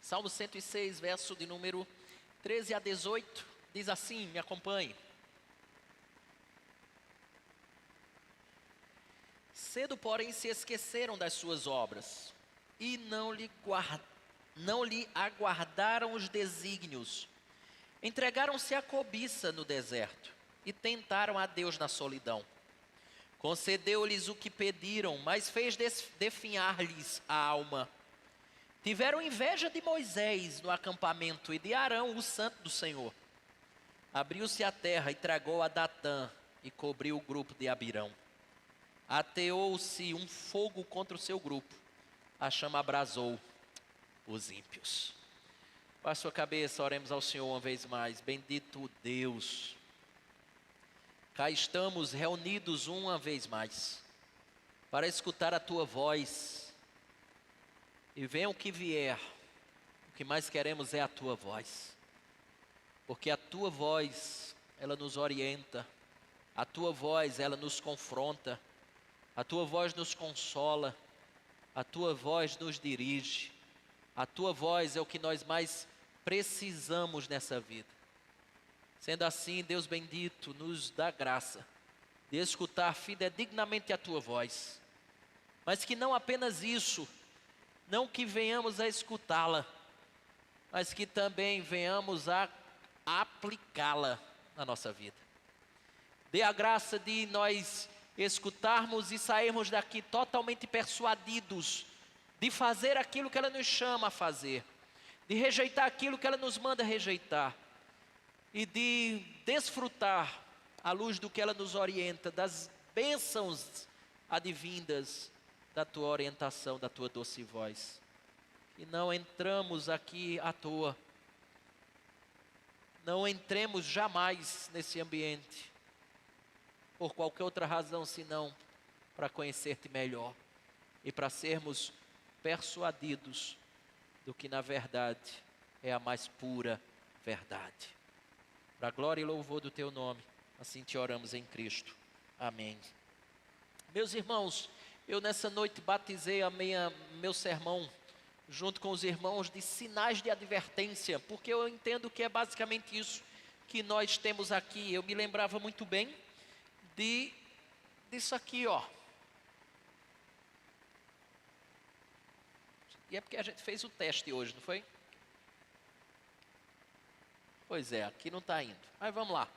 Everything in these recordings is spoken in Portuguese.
Salmo 106, verso de número 13 a 18, diz assim, me acompanhe. Cedo, porém, se esqueceram das suas obras, e não lhe aguardaram os desígnios. Entregaram-se à cobiça no deserto, e tentaram a Deus na solidão. Concedeu-lhes o que pediram, mas fez definhar-lhes a alma. Tiveram inveja de Moisés no acampamento e de Arão, o santo do Senhor. Abriu-se a terra e tragou a Datã e cobriu o grupo de Abirão. Ateou-se um fogo contra o seu grupo, a chama abrasou os ímpios. Baixe sua cabeça, oremos ao Senhor uma vez mais. Bendito Deus, cá estamos reunidos uma vez mais, para escutar a Tua voz. E venha o que vier, o que mais queremos é a Tua voz. Porque a Tua voz, ela nos orienta. A Tua voz, ela nos confronta. A Tua voz nos consola. A Tua voz nos dirige. A Tua voz é o que nós mais precisamos nessa vida. Sendo assim, Deus bendito, nos dá graça de escutar fidedignamente a Tua voz. Mas que não apenas isso, não que venhamos a escutá-la, mas que também venhamos a aplicá-la na nossa vida. Dê a graça de nós escutarmos e sairmos daqui totalmente persuadidos de fazer aquilo que ela nos chama a fazer, de rejeitar aquilo que ela nos manda rejeitar e de desfrutar à luz do que ela nos orienta, das bênçãos advindas da Tua orientação, da Tua doce voz. E não entramos aqui à toa. Não entremos jamais nesse ambiente por qualquer outra razão senão para conhecer-te melhor e para sermos persuadidos do que na verdade é a mais pura verdade. Para a glória e louvor do Teu nome, assim te oramos em Cristo. Amém. Meus irmãos, eu nessa noite batizei meu sermão junto com os irmãos de sinais de advertência, porque eu entendo que é basicamente isso que nós temos aqui. Eu me lembrava muito bem disso aqui, ó. E é porque a gente fez o teste hoje, não foi? Pois é, aqui não está indo. Mas vamos lá.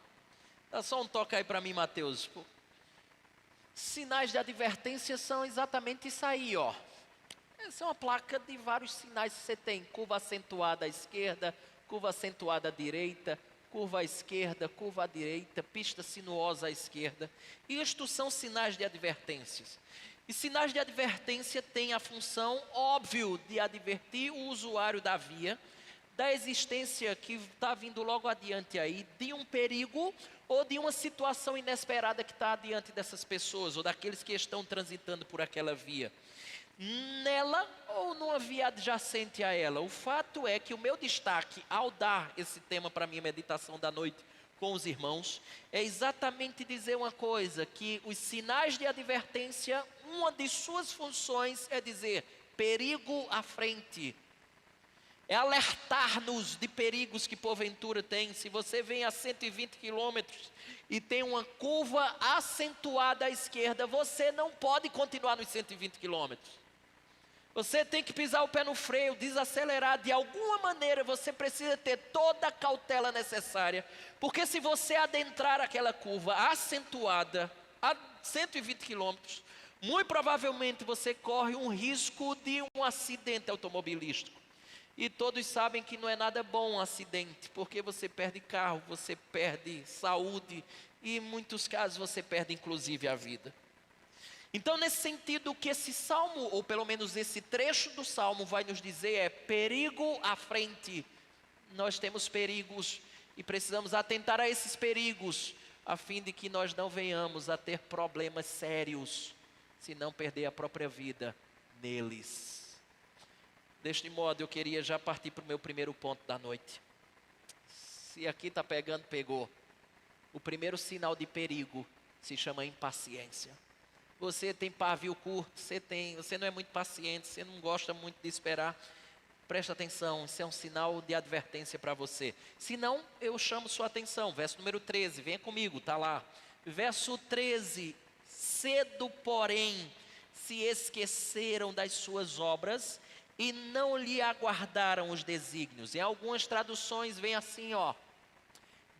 Dá só um toque aí para mim, Mateus. Sinais de advertência são exatamente isso aí, ó. Essa é uma placa de vários sinais que você tem. Curva acentuada à esquerda, curva acentuada à direita, curva à esquerda, curva à direita, pista sinuosa à esquerda. Isto são sinais de advertências. E sinais de advertência têm a função, óbvio, de advertir o usuário da via da existência que está vindo logo adiante aí, de um perigo ou de uma situação inesperada que está adiante dessas pessoas ou daqueles que estão transitando por aquela via. Nela ou numa via adjacente a ela. O fato é que o meu destaque ao dar esse tema para a minha meditação da noite com os irmãos é exatamente dizer uma coisa, que os sinais de advertência, uma de suas funções é dizer perigo à frente. É alertar-nos de perigos que porventura tem. Se você vem a 120 quilômetros e tem uma curva acentuada à esquerda, você não pode continuar nos 120 quilômetros. Você tem que pisar o pé no freio, desacelerar. De alguma maneira você precisa ter toda a cautela necessária. Porque se você adentrar aquela curva acentuada a 120 quilômetros, muito provavelmente você corre um risco de um acidente automobilístico. E todos sabem que não é nada bom um acidente, porque você perde carro, você perde saúde e em muitos casos você perde inclusive a vida. Então, nesse sentido, o que esse salmo, ou pelo menos esse trecho do salmo vai nos dizer é perigo à frente. Nós temos perigos e precisamos atentar a esses perigos, a fim de que nós não venhamos a ter problemas sérios, se não perder a própria vida neles. Deste modo, eu queria já partir para o meu primeiro ponto da noite. Se aqui está pegando, pegou. O primeiro sinal de perigo se chama impaciência. Você tem pavio curto, você não é muito paciente, você não gosta muito de esperar. Presta atenção, isso é um sinal de advertência para você. Se não, eu chamo sua atenção. Verso número 13, venha comigo, está lá. Verso 13, cedo, porém, se esqueceram das suas obras e não lhe aguardaram os desígnios. Em algumas traduções vem assim, ó.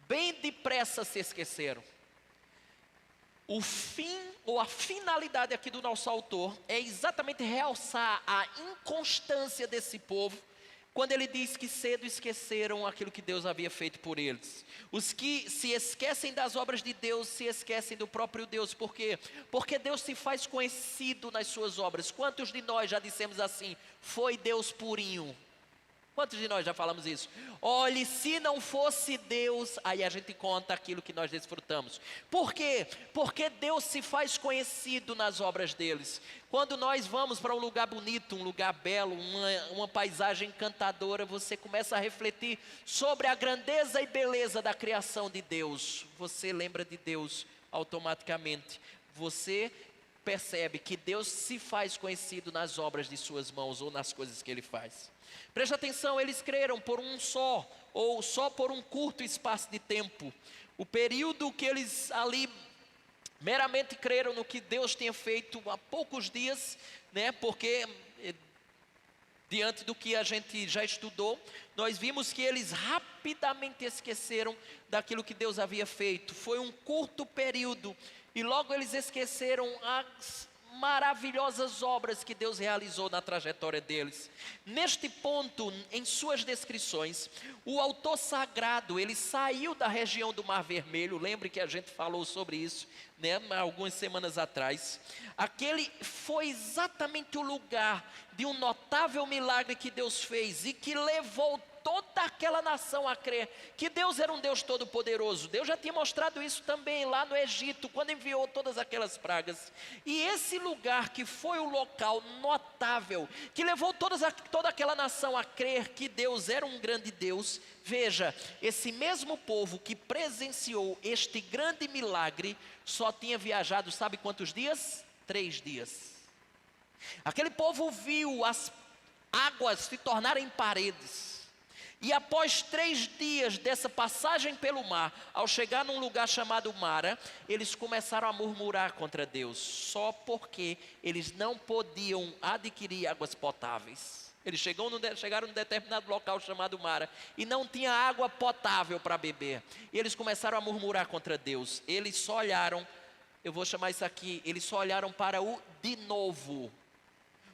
Bem depressa se esqueceram. O fim ou a finalidade aqui do nosso autor é exatamente realçar a inconstância desse povo, quando ele diz que cedo esqueceram aquilo que Deus havia feito por eles. Os que se esquecem das obras de Deus, se esquecem do próprio Deus. Por quê? Porque Deus se faz conhecido nas suas obras. Quantos de nós já dissemos assim, foi Deus purinho? Quantos de nós já falamos isso? Olhe, se não fosse Deus, aí a gente conta aquilo que nós desfrutamos. Por quê? Porque Deus se faz conhecido nas obras deles. Quando nós vamos para um lugar bonito, um lugar belo, uma paisagem encantadora, você começa a refletir sobre a grandeza e beleza da criação de Deus. Você lembra de Deus automaticamente. Você percebe que Deus se faz conhecido nas obras de suas mãos ou nas coisas que Ele faz. Preste atenção, eles creram por um só, ou só por um curto espaço de tempo. O período que eles ali meramente creram no que Deus tinha feito há poucos dias, né? Porque diante do que a gente já estudou, nós vimos que eles rapidamente esqueceram daquilo que Deus havia feito. Foi um curto período e logo eles esqueceram as maravilhosas obras que Deus realizou na trajetória deles. Neste ponto, em suas descrições, o autor sagrado, ele saiu da região do Mar Vermelho. Lembre que a gente falou sobre isso, né, algumas semanas atrás. Aquele foi exatamente o lugar de um notável milagre que Deus fez e que levou toda aquela nação a crer que Deus era um Deus todo-poderoso. Deus já tinha mostrado isso também lá no Egito, quando enviou todas aquelas pragas. E esse lugar que foi o local notável, que levou toda aquela nação a crer que Deus era um grande Deus. Veja, esse mesmo povo que presenciou este grande milagre, só tinha viajado, sabe quantos dias? 3 dias. Aquele povo viu as águas se tornarem paredes. E após 3 dias dessa passagem pelo mar, ao chegar num lugar chamado Mara, eles começaram a murmurar contra Deus, só porque eles não podiam adquirir águas potáveis. Eles chegaram num determinado local chamado Mara, e não tinha água potável para beber. E eles começaram a murmurar contra Deus. Eles só olharam, eu vou chamar isso aqui, eles só olharam para o de novo.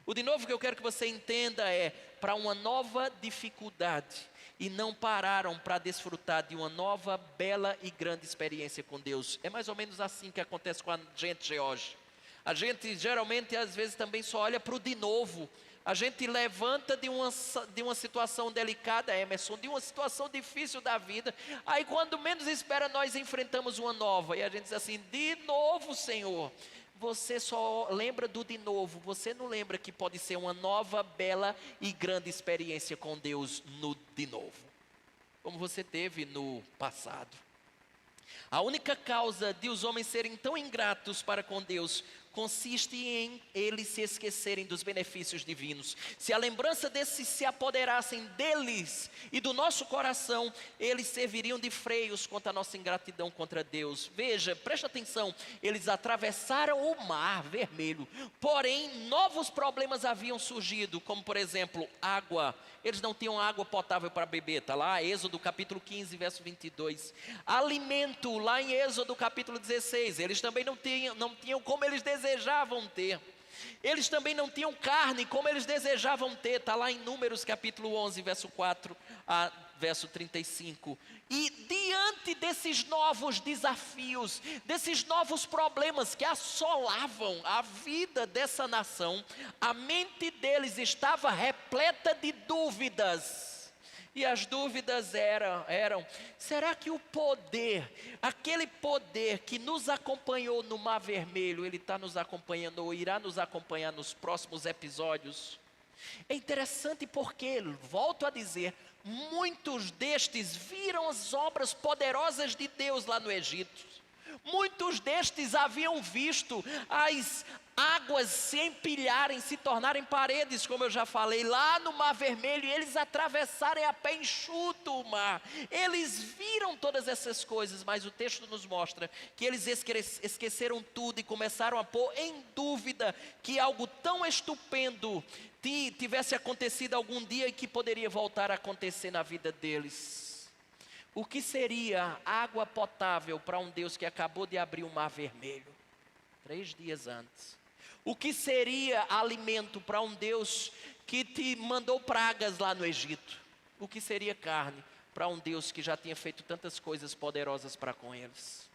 O de novo que eu quero que você entenda é para uma nova dificuldade. E não pararam para desfrutar de uma nova, bela e grande experiência com Deus. É mais ou menos assim que acontece com a gente hoje. A gente geralmente às vezes também só olha para o de novo. A gente levanta de uma situação delicada, Emerson, de uma situação difícil da vida. Aí quando menos espera nós enfrentamos uma nova. E a gente diz assim, de novo Senhor. Você só lembra do de novo, você não lembra que pode ser uma nova, bela e grande experiência com Deus no de novo, como você teve no passado. A única causa de os homens serem tão ingratos para com Deus consiste em eles se esquecerem dos benefícios divinos. Se a lembrança desses se apoderassem deles e do nosso coração, eles serviriam de freios contra a nossa ingratidão contra Deus. Veja, preste atenção, eles atravessaram o Mar Vermelho, porém novos problemas haviam surgido, como por exemplo, água. Eles não tinham água potável para beber, está lá, Êxodo capítulo 15, verso 22. Alimento, lá em Êxodo capítulo 16, eles também não tinham como eles desejavam ter. Eles também não tinham carne como eles desejavam ter, está lá em Números capítulo 11, verso 4 a verso 35. E diante desses novos desafios, desses novos problemas que assolavam a vida dessa nação, a mente deles estava repleta de dúvidas. E as dúvidas eram, será que o poder, aquele poder que nos acompanhou no Mar Vermelho, ele está nos acompanhando ou irá nos acompanhar nos próximos episódios? É interessante porque, volto a dizer, muitos destes viram as obras poderosas de Deus lá no Egito. Muitos destes haviam visto as águas se empilharem, se tornarem paredes, como eu já falei, lá no Mar Vermelho, e eles atravessarem a pé enxuto o mar. Eles viram todas essas coisas, mas o texto nos mostra que eles esqueceram tudo e começaram a pôr em dúvida que algo tão estupendo tivesse acontecido algum dia e que poderia voltar a acontecer na vida deles. O que seria água potável para um Deus que acabou de abrir o Mar Vermelho 3 dias antes? O que seria alimento para um Deus que te mandou pragas lá no Egito? O que seria carne para um Deus que já tinha feito tantas coisas poderosas para com eles?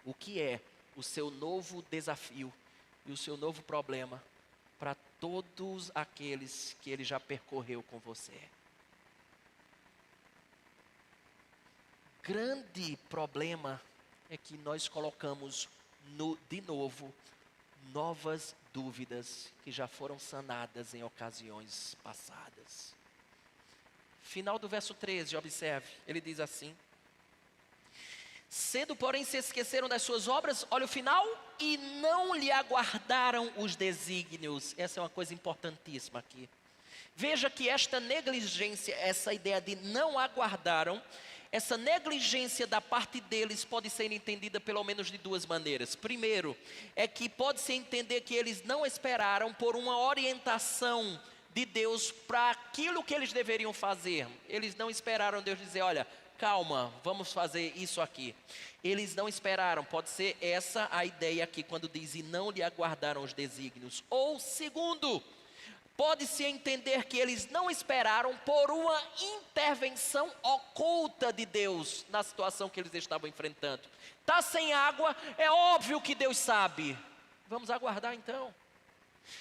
O que é o seu novo desafio e o seu novo problema para todos aqueles que ele já percorreu com você? Grande problema é que nós colocamos de novo novas dúvidas que já foram sanadas em ocasiões passadas. Final do verso 13, observe, ele diz assim: cedo, porém, se esqueceram das suas obras, olha o final, e não lhe aguardaram os desígnios. Essa é uma coisa importantíssima aqui. Veja que esta negligência, essa ideia de não aguardaram, essa negligência da parte deles pode ser entendida pelo menos de 2 maneiras. Primeiro, é que pode-se entender que eles não esperaram por uma orientação de Deus para aquilo que eles deveriam fazer. Eles não esperaram Deus dizer, olha, calma, vamos fazer isso aqui. Eles não esperaram, pode ser essa a ideia aqui, quando diz, e não lhe aguardaram os desígnios. Ou segundo, pode-se entender que eles não esperaram por uma intervenção oculta de Deus na situação que eles estavam enfrentando. Está sem água, é óbvio que Deus sabe. Vamos aguardar então.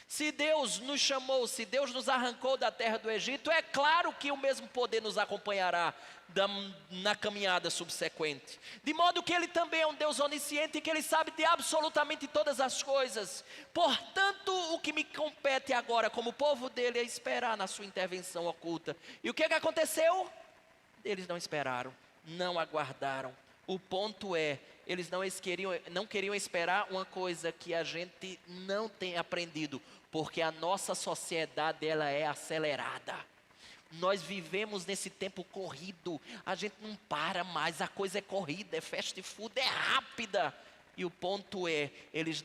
Se Deus nos chamou, se Deus nos arrancou da terra do Egito, é claro que o mesmo poder nos acompanhará na caminhada subsequente. De modo que Ele também é um Deus onisciente e que Ele sabe de absolutamente todas as coisas. Portanto, o que me compete agora como povo dEle é esperar na sua intervenção oculta. E o que aconteceu? Eles não esperaram, não aguardaram. O ponto é, eles não queriam esperar uma coisa que a gente não tem aprendido, porque a nossa sociedade ela é acelerada. Nós vivemos nesse tempo corrido, a gente não para mais, a coisa é corrida, é fast food, é rápida. E o ponto é, eles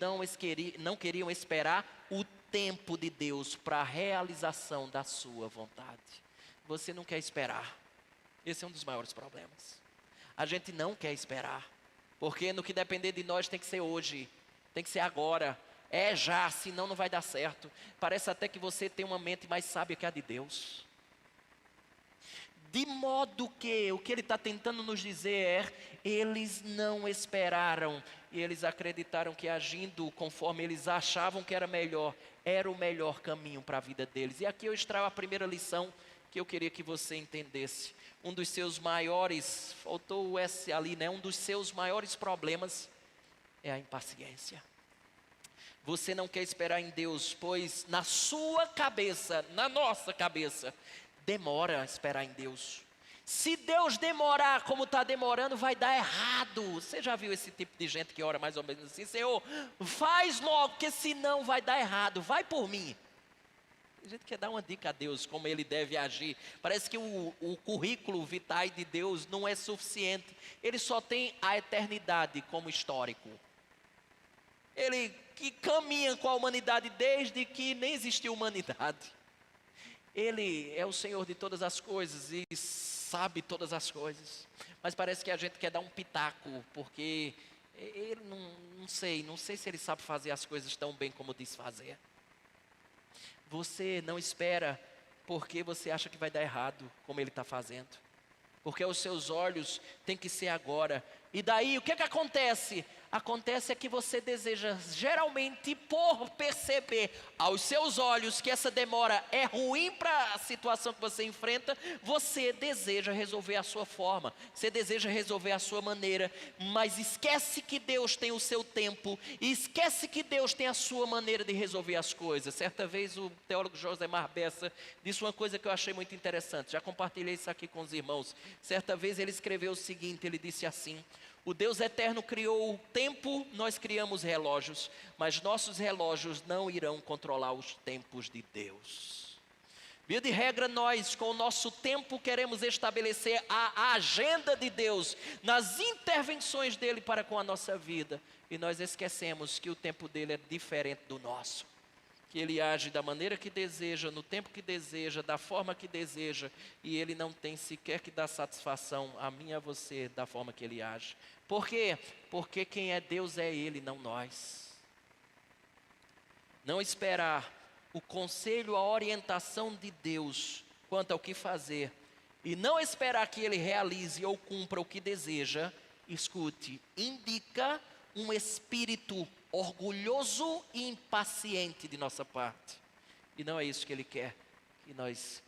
não queriam esperar o tempo de Deus para a realização da sua vontade. Você não quer esperar, esse é um dos maiores problemas. A gente não quer esperar, porque no que depender de nós tem que ser hoje, tem que ser agora, é já, senão não vai dar certo. Parece até que você tem uma mente mais sábia que a de Deus. De modo que o que ele está tentando nos dizer é, eles não esperaram, e eles acreditaram que agindo conforme eles achavam que era o melhor caminho para a vida deles. E aqui eu extraio a primeira lição que eu queria que você entendesse. Um dos seus maiores, faltou o S ali, né? Um dos seus maiores problemas é a impaciência. Você não quer esperar em Deus, pois na sua cabeça, na nossa cabeça, demora a esperar em Deus. Se Deus demorar como está demorando, vai dar errado. Você já viu esse tipo de gente que ora mais ou menos assim? Senhor, faz logo, porque senão vai dar errado, vai por mim. A gente quer dar uma dica a Deus, como Ele deve agir. Parece que o currículo vitae de Deus não é suficiente. Ele só tem a eternidade como histórico. Ele que caminha com a humanidade desde que nem existiu humanidade. Ele é o Senhor de todas as coisas e sabe todas as coisas. Mas parece que a gente quer dar um pitaco, porque Ele não sei se Ele sabe fazer as coisas tão bem como diz fazer. Você não espera porque você acha que vai dar errado, como Ele está fazendo. Porque os seus olhos têm que ser agora. E daí, o que acontece? Acontece é que você deseja, geralmente, por perceber aos seus olhos que essa demora é ruim para a situação que você enfrenta, você deseja resolver a sua forma, você deseja resolver a sua maneira, mas esquece que Deus tem o seu tempo, e esquece que Deus tem a sua maneira de resolver as coisas. Certa vez o teólogo Josemar Bessa disse uma coisa que eu achei muito interessante, já compartilhei isso aqui com os irmãos. Certa vez ele escreveu o seguinte, ele disse assim: O Deus eterno criou o tempo, nós criamos relógios, mas nossos relógios não irão controlar os tempos de Deus. Via de regra, nós com o nosso tempo queremos estabelecer a agenda de Deus nas intervenções dele para com a nossa vida. E nós esquecemos que o tempo dele é diferente do nosso. Que ele age da maneira que deseja, no tempo que deseja, da forma que deseja. E ele não tem sequer que dar satisfação a mim e a você da forma que ele age. Por quê? Porque quem é Deus é ele, não nós. Não esperar o conselho, a orientação de Deus quanto ao que fazer, e não esperar que ele realize ou cumpra o que deseja, escute, indica um espírito orgulhoso e impaciente de nossa parte. E não é isso que ele quer, que nós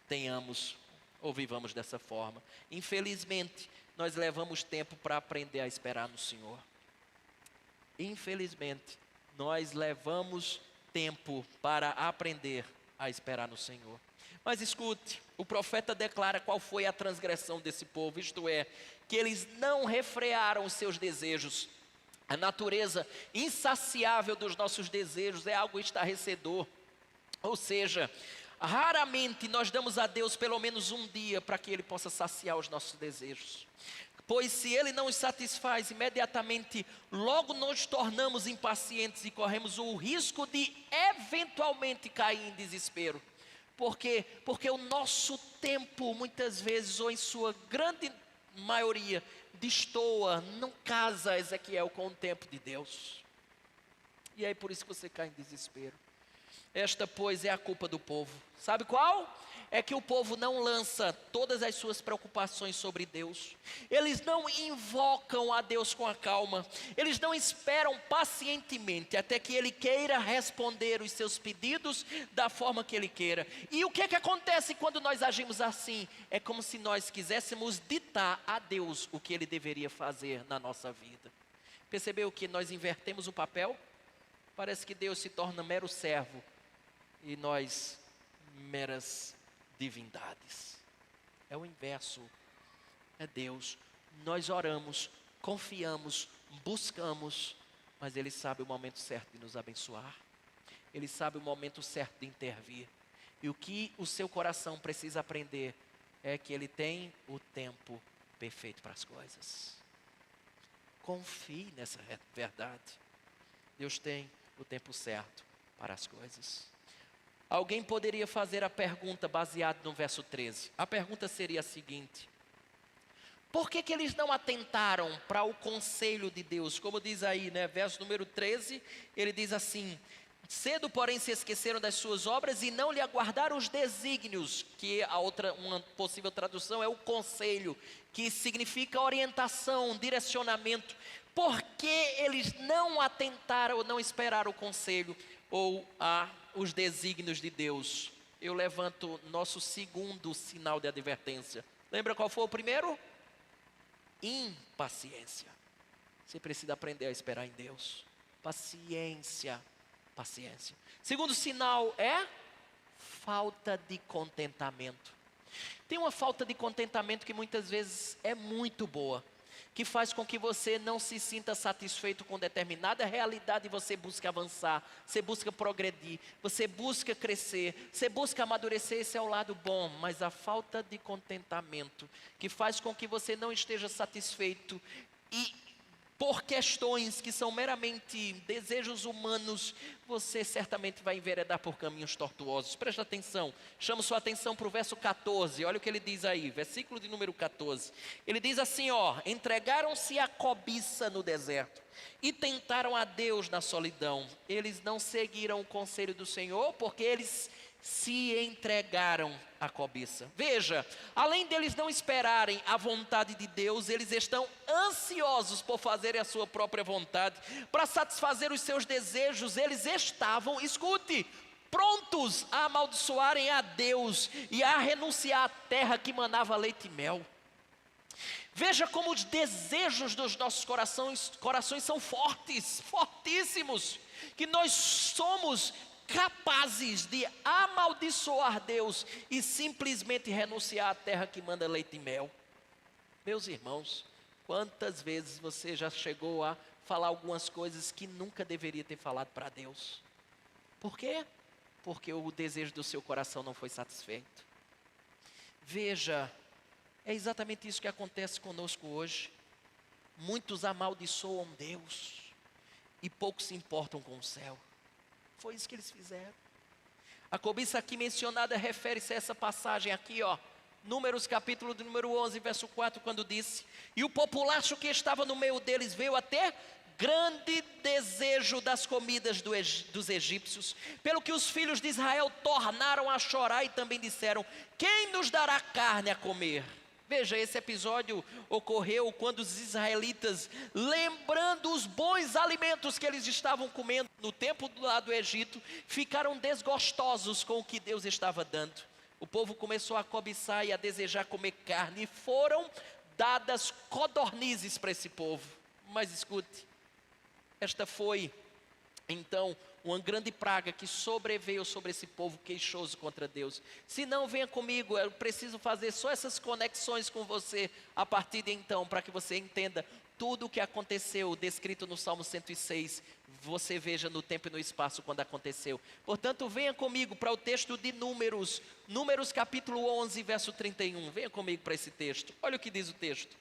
tenhamos ou vivamos dessa forma. Infelizmente, nós levamos tempo para aprender a esperar no Senhor. Infelizmente, nós levamos tempo para aprender a esperar no Senhor. Mas escute, o profeta declara qual foi a transgressão desse povo, isto é, que eles não refrearam os seus desejos. A natureza insaciável dos nossos desejos é algo estarrecedor. Ou seja, raramente nós damos a Deus pelo menos um dia para que Ele possa saciar os nossos desejos. Pois se Ele não os satisfaz, imediatamente, logo nos tornamos impacientes e corremos o risco de eventualmente cair em desespero. Por quê? Porque o nosso tempo, muitas vezes, ou em sua grande maioria, destoa, não casa, Ezequiel, com o tempo de Deus. E aí por isso que você cai em desespero. Esta, pois, é a culpa do povo. Sabe qual? É que o povo não lança todas as suas preocupações sobre Deus. Eles não invocam a Deus com a calma. Eles não esperam pacientemente até que Ele queira responder os seus pedidos da forma que Ele queira. E o que é que acontece quando nós agimos assim? É como se nós quiséssemos ditar a Deus o que Ele deveria fazer na nossa vida. Percebeu que nós invertemos o papel? Parece que Deus se torna mero servo e nós meras divindades. É o inverso. É Deus. Nós oramos, confiamos, buscamos, mas Ele sabe o momento certo de nos abençoar. Ele sabe o momento certo de intervir. E o que o seu coração precisa aprender é que Ele tem o tempo perfeito para as coisas. Confie nessa verdade. Deus tem o tempo certo para as coisas. Alguém poderia fazer a pergunta baseada no verso 13. A pergunta seria a seguinte: por que eles não atentaram para o conselho de Deus? Como diz aí, né? Verso número 13, ele diz assim: cedo, porém, se esqueceram das suas obras e não lhe aguardaram os desígnios, que uma possível tradução é o conselho, que significa orientação, direcionamento. Por que eles não atentaram ou não esperaram o conselho ou os desígnios de Deus? Eu levanto nosso segundo sinal de advertência. Lembra qual foi o primeiro? Impaciência. Você precisa aprender a esperar em Deus. Paciência. Paciência. Segundo sinal é falta de contentamento. Tem uma falta de contentamento que muitas vezes é muito boa, que faz com que você não se sinta satisfeito com determinada realidade e você busca avançar, você busca progredir, você busca crescer, você busca amadurecer. Esse é o lado bom. Mas a falta de contentamento, que faz com que você não esteja satisfeito e por questões que são meramente desejos humanos, você certamente vai enveredar por caminhos tortuosos. Presta atenção, chamo sua atenção para o verso 14, olha o que ele diz aí, versículo de número 14. Ele diz assim, entregaram-se à cobiça no deserto e tentaram a Deus na solidão. Eles não seguiram o conselho do Senhor, porque eles se entregaram à cobiça. Veja, além deles não esperarem a vontade de Deus, eles estão ansiosos por fazerem a sua própria vontade, para satisfazer os seus desejos. Eles estavam, escute, prontos a amaldiçoarem a Deus e a renunciar à terra que manava leite e mel. Veja como os desejos dos nossos corações são fortes, fortíssimos, que nós somos capazes de amaldiçoar Deus e simplesmente renunciar à terra que manda leite e mel. Meus irmãos, Quantas vezes você já chegou a falar algumas coisas que nunca deveria ter falado para Deus? Por quê? Porque o desejo do seu coração não foi satisfeito. Veja, é exatamente isso que acontece conosco hoje. Muitos amaldiçoam Deus e poucos se importam com o céu. Foi isso que eles fizeram. A cobiça aqui mencionada refere-se a essa passagem aqui, ó. Números capítulo de número 11, verso 4, quando disse: e o populacho que estava no meio deles veio até grande desejo das comidas dos egípcios, pelo que os filhos de Israel tornaram a chorar e também disseram: quem nos dará carne a comer? Veja, esse episódio ocorreu quando os israelitas, lembrando os bons alimentos que eles estavam comendo no tempo lá do Egito, ficaram desgostosos com o que Deus estava dando. O povo começou a cobiçar e a desejar comer carne, e foram dadas codornizes para esse povo. Mas escute, esta foi então uma grande praga que sobreveio sobre esse povo queixoso contra Deus. Se não, venha comigo, eu preciso fazer só essas conexões com você a partir de então, para que você entenda tudo o que aconteceu, descrito no Salmo 106, você veja no tempo e no espaço quando aconteceu. Portanto, venha comigo para o texto de Números, Números capítulo 11, verso 31. Venha comigo para esse texto. Olha o que diz o texto.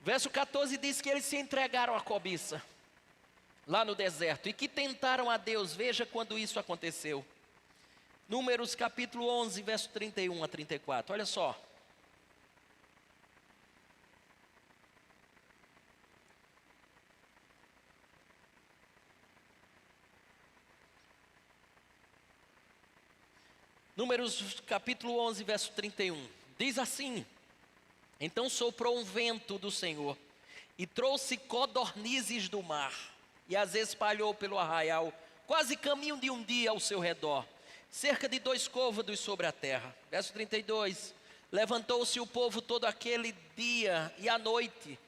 Verso 14 diz que eles se entregaram à cobiça, lá no deserto, e que tentaram a Deus. Veja quando isso aconteceu. Números capítulo 11, verso 31 a 34. Olha só. Números capítulo 11, verso 31. Diz assim: então soprou um vento do Senhor e trouxe codornizes do mar e as espalhou pelo arraial, quase caminho de um dia ao seu redor, cerca de 2 côvados sobre a terra. Verso 32. Levantou-se o povo todo aquele dia e à noite,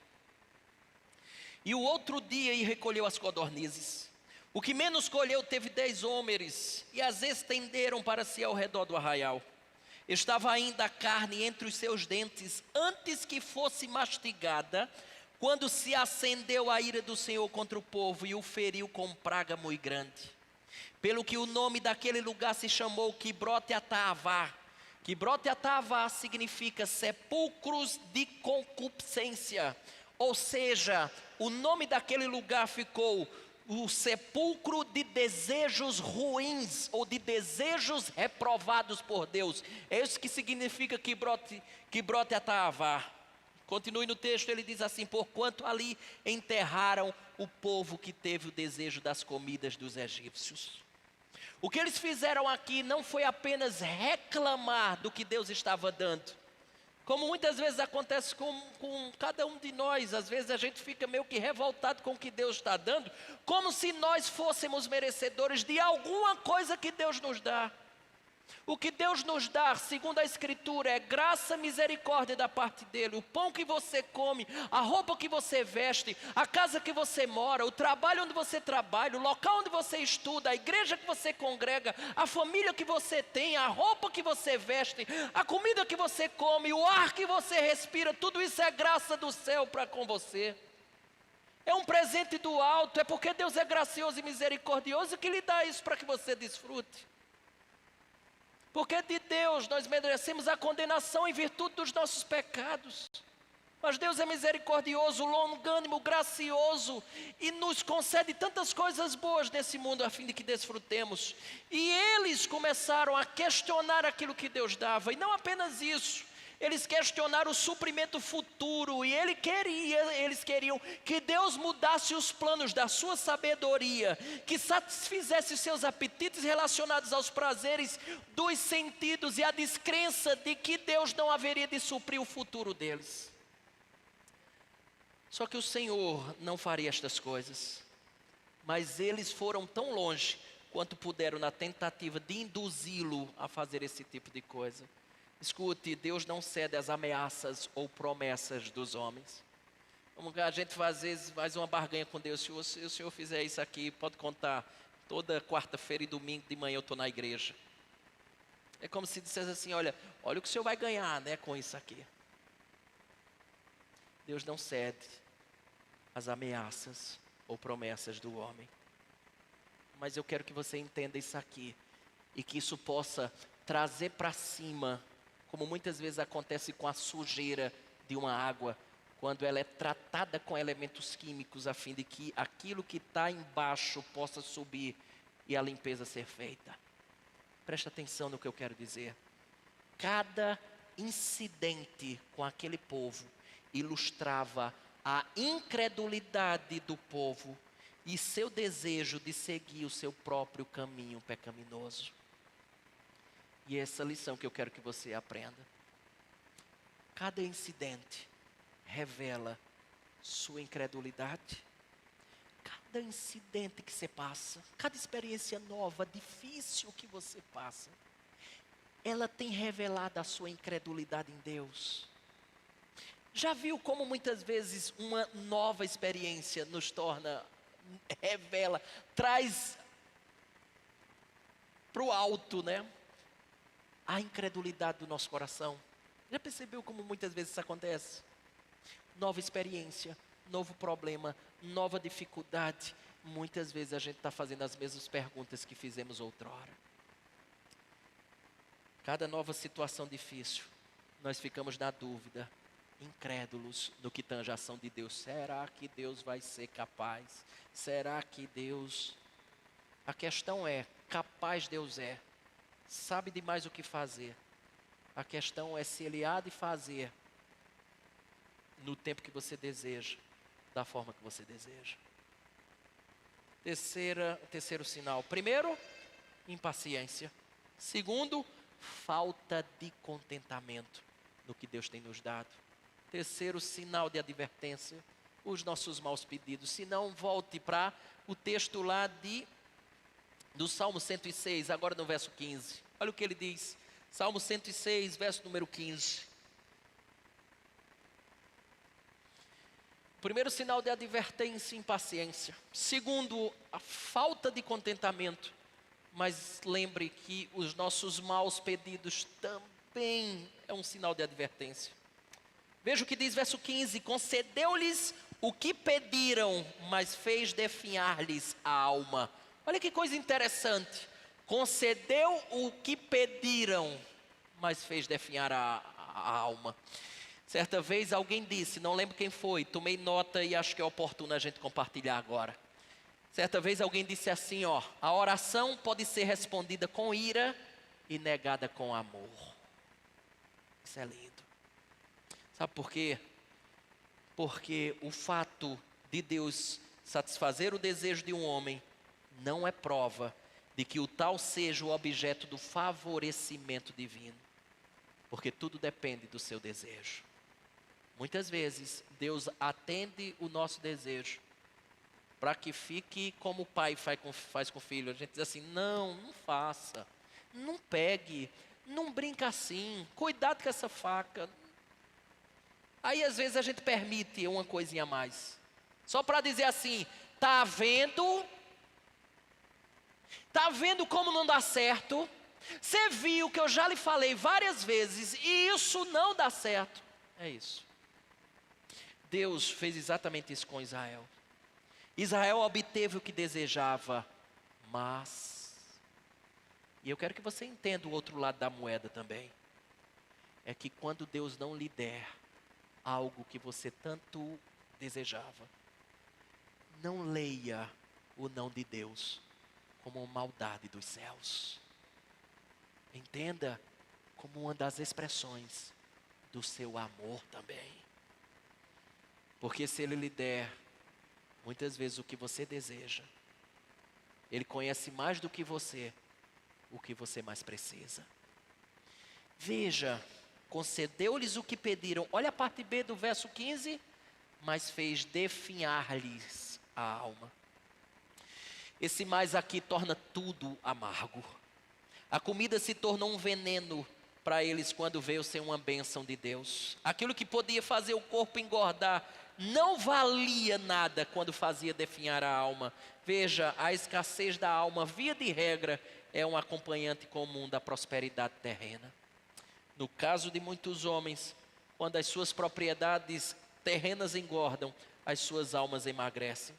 e o outro dia e recolheu as codornizes. O que menos colheu teve 10 homens, e as estenderam para si ao redor do arraial. Estava ainda a carne entre os seus dentes, antes que fosse mastigada, quando se acendeu a ira do Senhor contra o povo, e o feriu com praga muito grande. Pelo que o nome daquele lugar se chamou Quibrote-Ataavá. Quibrote-Ataavá significa sepulcros de concupiscência. Ou seja, o nome daquele lugar ficou o sepulcro de desejos ruins, ou de desejos reprovados por Deus. É isso que significa Quibrote-Ataavá. Continue no texto, ele diz assim: porquanto ali enterraram o povo que teve o desejo das comidas dos egípcios. O que eles fizeram aqui não foi apenas reclamar do que Deus estava dando, como muitas vezes acontece com cada um de nós. Às vezes a gente fica meio que revoltado com o que Deus está dando, como se nós fôssemos merecedores de alguma coisa que Deus nos dá. O que Deus nos dá, segundo a Escritura, é graça e misericórdia da parte dEle. O pão que você come, a roupa que você veste, a casa que você mora, o trabalho onde você trabalha, o local onde você estuda, a igreja que você congrega, a família que você tem, a roupa que você veste, a comida que você come, o ar que você respira, tudo isso é graça do céu para com você. É um presente do alto, é porque Deus é gracioso e misericordioso que lhe dá isso para que você desfrute. Porque de Deus nós merecemos a condenação em virtude dos nossos pecados. Mas Deus é misericordioso, longânimo, gracioso, e nos concede tantas coisas boas nesse mundo a fim de que desfrutemos. E eles começaram a questionar aquilo que Deus dava, e não apenas isso. Eles questionaram o suprimento futuro, e eles queriam que Deus mudasse os planos da sua sabedoria, que satisfizesse os seus apetites relacionados aos prazeres dos sentidos, e a descrença de que Deus não haveria de suprir o futuro deles. Só que o Senhor não faria estas coisas, mas eles foram tão longe quanto puderam na tentativa de induzi-lo a fazer esse tipo de coisa. Escute, Deus não cede às ameaças ou promessas dos homens. A gente às vezes faz uma barganha com Deus: se o Senhor fizer isso aqui, pode contar, toda quarta-feira e domingo de manhã eu estou na igreja. É como se dissesse assim: olha o que o Senhor vai ganhar, né, com isso aqui. Deus não cede às ameaças ou promessas do homem. Mas eu quero que você entenda isso aqui, e que isso possa trazer para cima, como muitas vezes acontece com a sujeira de uma água, quando ela é tratada com elementos químicos, a fim de que aquilo que está embaixo possa subir e a limpeza ser feita. Presta atenção no que eu quero dizer. Cada incidente com aquele povo ilustrava a incredulidade do povo e seu desejo de seguir o seu próprio caminho pecaminoso. E essa lição que eu quero que você aprenda. Cada incidente revela sua incredulidade. Cada incidente que você passa, cada experiência nova, difícil que você passa, ela tem revelado a sua incredulidade em Deus. Já viu como muitas vezes uma nova experiência nos torna, revela, traz para o alto, né? A incredulidade do nosso coração. Já percebeu como muitas vezes isso acontece? Nova experiência, novo problema, nova dificuldade. Muitas vezes a gente está fazendo as mesmas perguntas que fizemos outrora. Cada nova situação difícil, nós ficamos na dúvida, incrédulos no que tange a ação de Deus. Será que Deus vai ser capaz? Será que Deus... A questão é, capaz Deus é, sabe demais o que fazer. A questão é se Ele há de fazer no tempo que você deseja, da forma que você deseja. Terceiro sinal. Primeiro, impaciência. Segundo, falta de contentamento no que Deus tem nos dado. Terceiro sinal de advertência, os nossos maus pedidos. Se não, volte para o texto lá do Salmo 106, agora no verso 15. Olha o que ele diz. Salmo 106, verso número 15. Primeiro sinal de advertência, impaciência. Segundo, a falta de contentamento. Mas lembre que os nossos maus pedidos também é um sinal de advertência. Veja o que diz verso 15. Concedeu-lhes o que pediram, mas fez definhar-lhes a alma. Olha que coisa interessante. Concedeu o que pediram, mas fez definhar a alma. Certa vez alguém disse, não lembro quem foi, tomei nota e acho que é oportuno a gente compartilhar agora. Certa vez alguém disse assim, a oração pode ser respondida com ira e negada com amor. Isso é lindo. Sabe por quê? Porque o fato de Deus satisfazer o desejo de um homem não é prova de que o tal seja o objeto do favorecimento divino. Porque tudo depende do seu desejo. Muitas vezes, Deus atende o nosso desejo para que fique como o pai faz com o filho. A gente diz assim, não faça, não pegue, não brinca assim, cuidado com essa faca. Aí às vezes a gente permite uma coisinha a mais. Só para dizer assim, tá vendo como não dá certo? Você viu que eu já lhe falei várias vezes e isso não dá certo. É isso. Deus fez exatamente isso com Israel. Israel obteve o que desejava, mas... E eu quero que você entenda o outro lado da moeda também. É que quando Deus não lhe der algo que você tanto desejava, não leia o não de Deus como uma maldade dos céus. Entenda como uma das expressões do seu amor também. Porque se Ele lhe der, muitas vezes o que você deseja, Ele conhece mais do que você, o que você mais precisa. Veja, concedeu-lhes o que pediram. Olha a parte B do verso 15. Mas fez definhar-lhes a alma. Esse mais aqui torna tudo amargo. A comida se tornou um veneno para eles quando veio ser uma bênção de Deus. Aquilo que podia fazer o corpo engordar não valia nada quando fazia definhar a alma. Veja, a escassez da alma, via de regra, é um acompanhante comum da prosperidade terrena. No caso de muitos homens, quando as suas propriedades terrenas engordam, as suas almas emagrecem.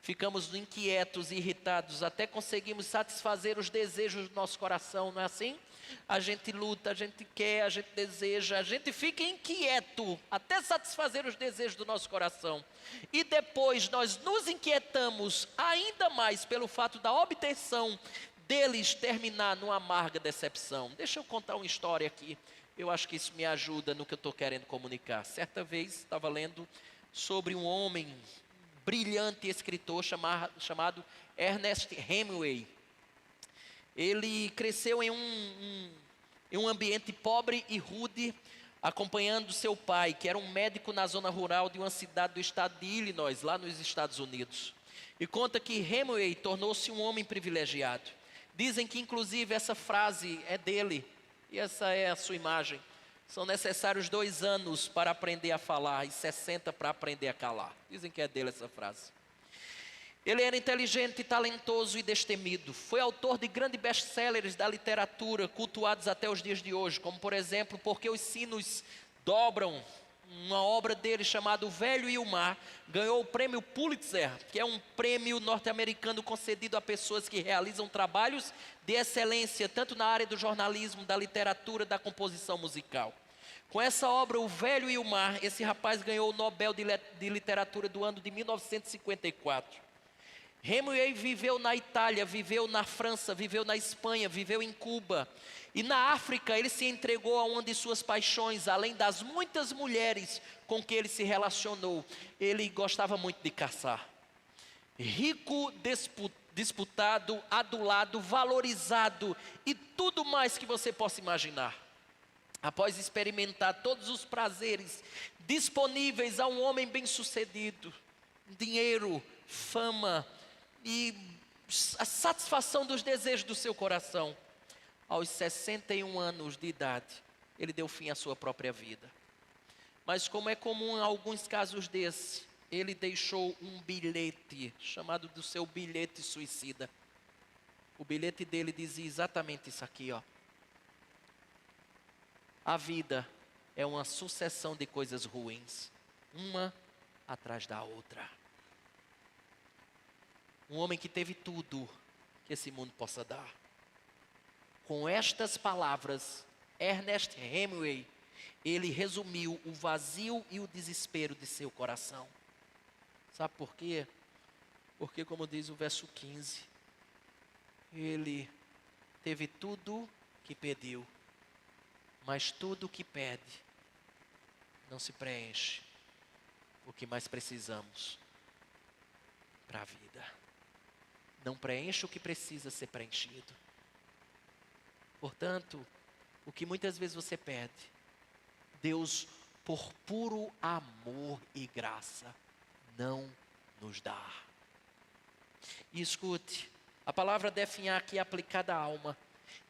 Ficamos inquietos e irritados até conseguimos satisfazer os desejos do nosso coração, não é assim? A gente luta, a gente quer, a gente deseja, a gente fica inquieto até satisfazer os desejos do nosso coração. E depois nós nos inquietamos ainda mais pelo fato da obtenção deles terminar numa amarga decepção. Deixa eu contar uma história aqui. Eu acho que isso me ajuda no que eu estou querendo comunicar. Certa vez estava lendo sobre um homem brilhante escritor chamado Ernest Hemingway. Ele cresceu em um ambiente pobre e rude, acompanhando seu pai, que era um médico na zona rural de uma cidade do estado de Illinois, lá nos Estados Unidos. E conta que Hemingway tornou-se um homem privilegiado. Dizem que inclusive essa frase é dele, e essa é a sua imagem. São necessários 2 anos para aprender a falar e 60 para aprender a calar. Dizem que é dele essa frase. Ele era inteligente, talentoso e destemido. Foi autor de grandes best-sellers da literatura, cultuados até os dias de hoje, como por exemplo, Porque os Sinos Dobram, uma obra dele chamada O Velho e o Mar, ganhou o prêmio Pulitzer, que é um prêmio norte-americano concedido a pessoas que realizam trabalhos de excelência, tanto na área do jornalismo, da literatura, da composição musical. Com essa obra, O Velho e o Mar, esse rapaz ganhou o Nobel de Literatura do ano de 1954. Hemingway viveu na Itália, viveu na França, viveu na Espanha, viveu em Cuba. E na África ele se entregou a uma de suas paixões, além das muitas mulheres com que ele se relacionou. Ele gostava muito de caçar. Rico, disputado, adulado, valorizado e tudo mais que você possa imaginar. Após experimentar todos os prazeres disponíveis a um homem bem-sucedido, dinheiro, fama e a satisfação dos desejos do seu coração, aos 61 anos de idade, ele deu fim à sua própria vida. Mas como é comum em alguns casos desses, ele deixou um bilhete, chamado do seu bilhete suicida. O bilhete dele dizia exatamente isso aqui, ó. A vida é uma sucessão de coisas ruins, uma atrás da outra. Um homem que teve tudo que esse mundo possa dar. Com estas palavras, Ernest Hemingway, ele resumiu o vazio e o desespero de seu coração. Sabe por quê? Porque, como diz o verso 15, ele teve tudo que pediu, mas tudo que pede não se preenche. O que mais precisamos para a vida não preenche o que precisa ser preenchido. Portanto, o que muitas vezes você pede, Deus, por puro amor e graça, não nos dá. E escute, a palavra definhar aqui aplicada à alma,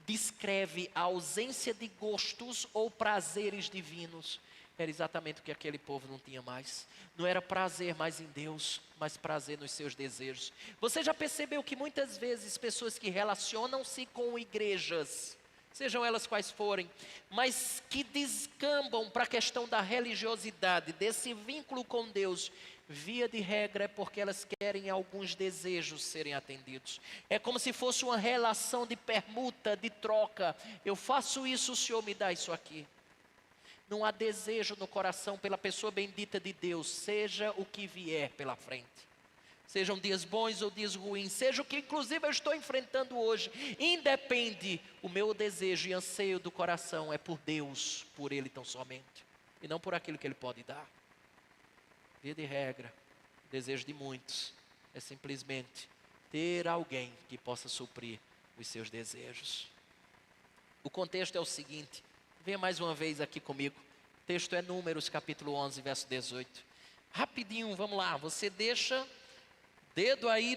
descreve a ausência de gostos ou prazeres divinos. Era exatamente o que aquele povo não tinha mais. Não era prazer mais em Deus, mas prazer nos seus desejos. Você já percebeu que muitas vezes pessoas que relacionam-se com igrejas, sejam elas quais forem, mas que descambam para a questão da religiosidade, desse vínculo com Deus, via de regra é porque elas querem alguns desejos serem atendidos. É como se fosse uma relação de permuta, de troca. Eu faço isso, o Senhor me dá isso aqui. Não há desejo no coração pela pessoa bendita de Deus, seja o que vier pela frente. Sejam dias bons ou dias ruins, seja o que inclusive eu estou enfrentando hoje, independe, o meu desejo e anseio do coração é por Deus, por Ele tão somente, e não por aquilo que Ele pode dar. Via de regra, o desejo de muitos é simplesmente ter alguém que possa suprir os seus desejos. O contexto é o seguinte, venha mais uma vez aqui comigo, o texto é Números capítulo 11, verso 18. Rapidinho, vamos lá, você deixa dedo aí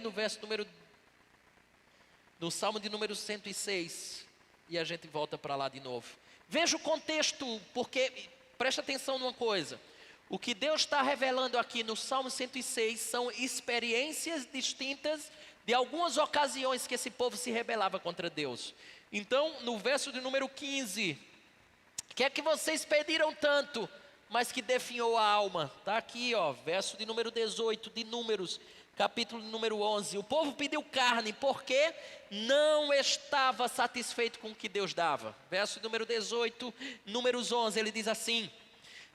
no Salmo de número 106, e a gente volta para lá de novo. Veja o contexto, porque, presta atenção numa coisa, o que Deus está revelando aqui no Salmo 106 são experiências distintas de algumas ocasiões que esse povo se rebelava contra Deus. Então, no verso de número 15, que é que vocês pediram tanto, mas que definhou a alma. Está aqui, ó, verso de número 18 de Números, capítulo número 11. O povo pediu carne porque não estava satisfeito com o que Deus dava. Verso número 18, Números 11, ele diz assim: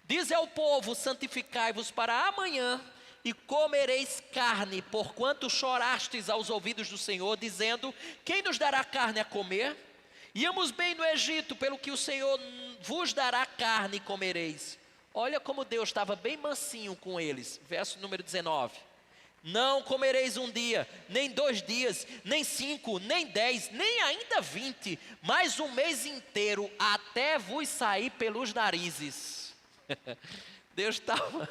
diz ao povo: santificai-vos para amanhã e comereis carne, porquanto chorastes aos ouvidos do Senhor, dizendo: quem nos dará carne a comer? Íamos bem no Egito, pelo que o Senhor vos dará carne e comereis. Olha como Deus estava bem mansinho com eles. Verso número 19: não comereis um dia, nem 2 dias, nem 5, nem 10, nem ainda 20, mas um mês inteiro, até vos sair pelos narizes. Deus estava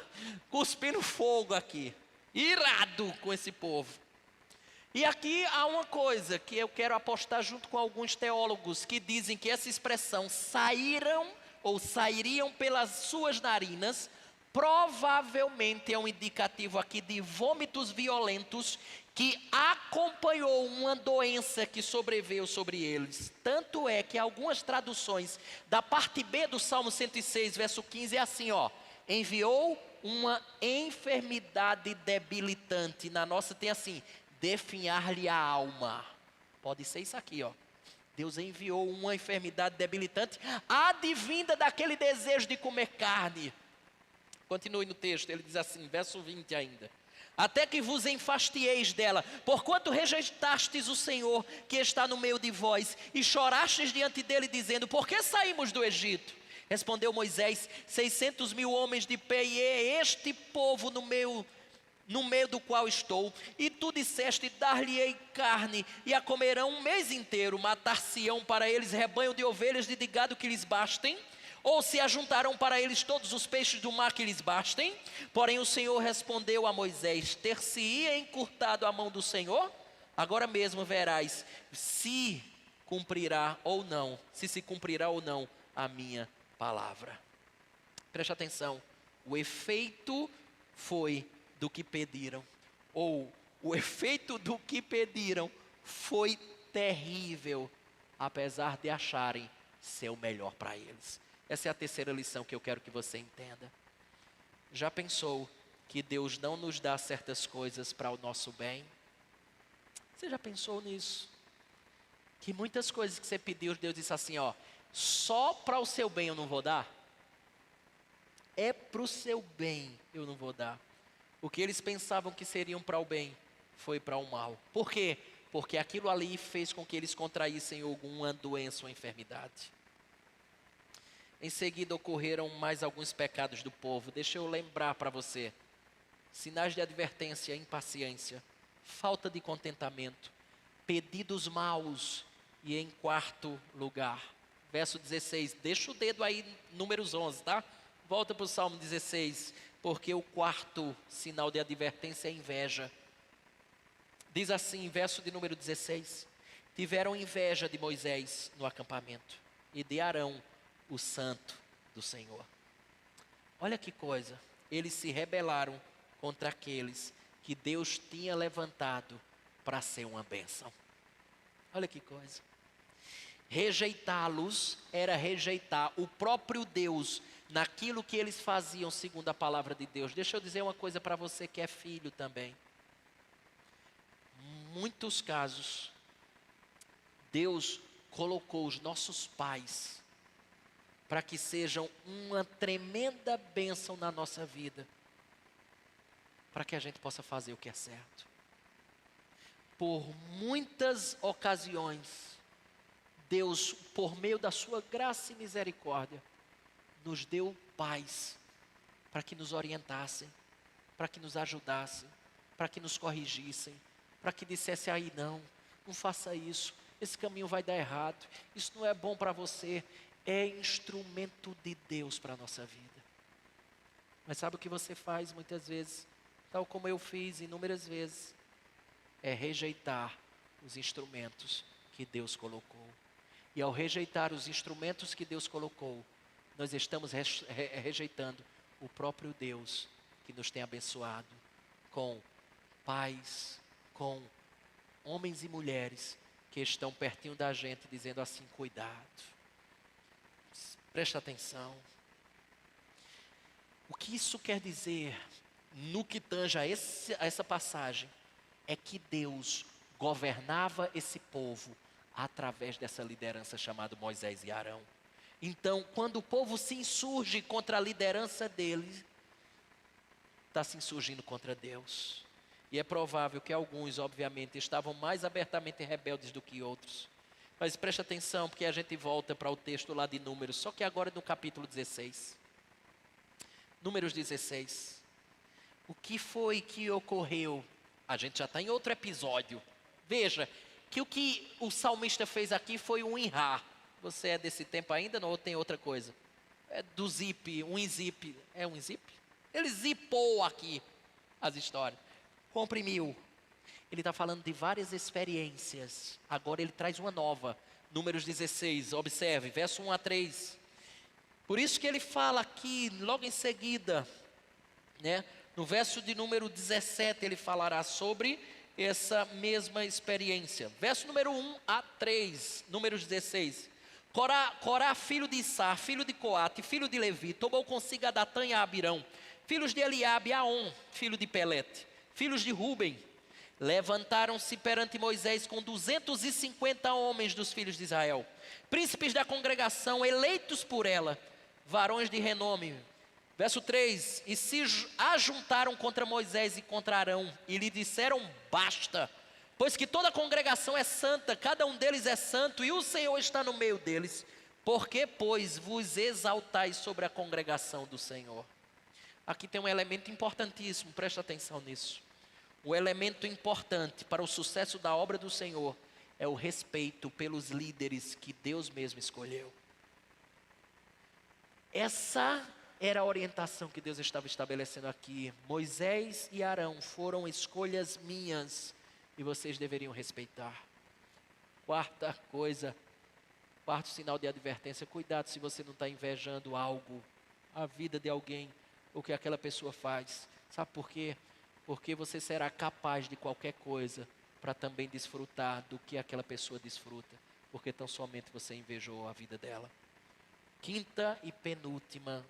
cuspindo fogo aqui, irado com esse povo. E aqui há uma coisa que eu quero apostar junto com alguns teólogos que dizem que essa expressão saíram ou sairiam pelas suas narinas, provavelmente é um indicativo aqui de vômitos violentos que acompanhou uma doença que sobreveio sobre eles. Tanto é que algumas traduções da parte B do Salmo 106, verso 15 é assim, ó: enviou uma enfermidade debilitante. Na nossa tem assim: definhar-lhe a alma. Pode ser isso aqui, ó. Deus enviou uma enfermidade debilitante, advinda daquele desejo de comer carne. Continue no texto, ele diz assim, verso 20 ainda: até que vos enfastieis dela, porquanto rejeitastes o Senhor que está no meio de vós, e chorastes diante dele, dizendo: por que saímos do Egito? Respondeu Moisés: 600.000 homens de pé, e é este povo no meio do qual estou. E tu disseste: dar-lhe-ei carne, e a comerão um mês inteiro. Matar-se-ão para eles rebanho de ovelhas e de gado que lhes bastem, ou se ajuntarão para eles todos os peixes do mar que lhes bastem? Porém o Senhor respondeu a Moisés: ter-se-ia encurtado a mão do Senhor? Agora mesmo verás se cumprirá ou não, se cumprirá ou não a minha palavra. Preste atenção, o efeito foi do que pediram, ou o efeito do que pediram foi terrível, apesar de acharem ser o melhor para eles. Essa é a terceira lição que eu quero que você entenda. Já pensou que Deus não nos dá certas coisas para o nosso bem? Você já pensou nisso? Que muitas coisas que você pediu, Deus disse assim, ó: só para o seu bem eu não vou dar? É para o seu bem eu não vou dar. O que eles pensavam que seriam para o bem, foi para o mal. Por quê? Porque aquilo ali fez com que eles contraíssem alguma doença ou enfermidade. Em seguida ocorreram mais alguns pecados do povo. Deixa eu lembrar para você. Sinais de advertência: impaciência, falta de contentamento, pedidos maus e, em quarto lugar, verso 16, deixa o dedo aí, Números 11, tá? Volta para o Salmo 16, porque o quarto sinal de advertência é inveja. Diz assim, verso de número 16: tiveram inveja de Moisés no acampamento e de Arão, o santo do Senhor. Olha que coisa, eles se rebelaram contra aqueles que Deus tinha levantado para ser uma bênção. Olha que coisa. Rejeitá-los era rejeitar o próprio Deus naquilo que eles faziam segundo a palavra de Deus. Deixa eu dizer uma coisa para você que é filho também. Muitos casos, Deus colocou os nossos pais para que sejam uma tremenda bênção na nossa vida, para que a gente possa fazer o que é certo. Por muitas ocasiões, Deus, por meio da sua graça e misericórdia, nos deu pais para que nos orientassem, para que nos ajudassem, para que nos corrigissem, para que dissessem: aí não faça isso, esse caminho vai dar errado, isso não é bom para você. É instrumento de Deus para a nossa vida. Mas sabe o que você faz muitas vezes, tal como eu fiz inúmeras vezes? É rejeitar os instrumentos que Deus colocou. E ao rejeitar os instrumentos que Deus colocou, nós estamos rejeitando o próprio Deus que nos tem abençoado com pais, com homens e mulheres que estão pertinho da gente dizendo assim: cuidado, presta atenção. que isso quer dizer, no que tange a essa passagem, é que Deus governava esse povo através dessa liderança chamada Moisés e Arão. Então, quando o povo se insurge contra a liderança deles, está se insurgindo contra Deus. E é provável que alguns, obviamente, estavam mais abertamente rebeldes do que outros. Mas preste atenção, porque a gente volta para o texto lá de Números, só que agora no capítulo 16. Números 16. O que foi que ocorreu? A gente já está em outro episódio. Veja, que o que o salmista fez aqui foi um enrá. Você é desse tempo ainda ou tem outra coisa? É do zip, um zip. É um zip? Ele zipou aqui as histórias. Comprimiu. Ele está falando de várias experiências. Agora ele traz uma nova. Números 16, observe, verso 1 a 3. Por isso que ele fala aqui, logo em seguida, né? No verso de número 17, ele falará sobre essa mesma experiência. Verso número 1 a 3, números 16. Corá, filho de Issar, filho de Coate, filho de Levi, tomou consigo a Datã e a Abirão, filhos de Eliabe e Aon, filho de Pelete, filhos de Ruben. Levantaram-se perante Moisés com 250 homens dos filhos de Israel, príncipes da congregação, eleitos por ela, varões de renome. Verso 3, e se ajuntaram contra Moisés e contra Arão, e lhe disseram, basta, pois que toda a congregação é santa, cada um deles é santo, e o Senhor está no meio deles. Por que, pois, vos exaltais sobre a congregação do Senhor? Aqui tem um elemento importantíssimo, presta atenção nisso. O elemento importante para o sucesso da obra do Senhor é o respeito pelos líderes que Deus mesmo escolheu. Essa era a orientação que Deus estava estabelecendo aqui. Moisés e Arão foram escolhas minhas e vocês deveriam respeitar. Quarta coisa, quarto sinal de advertência, cuidado se você não está invejando algo, a vida de alguém, o que aquela pessoa faz. Sabe por quê? Porque você será capaz de qualquer coisa para também desfrutar do que aquela pessoa desfruta, porque tão somente você invejou a vida dela. Quinta e penúltimo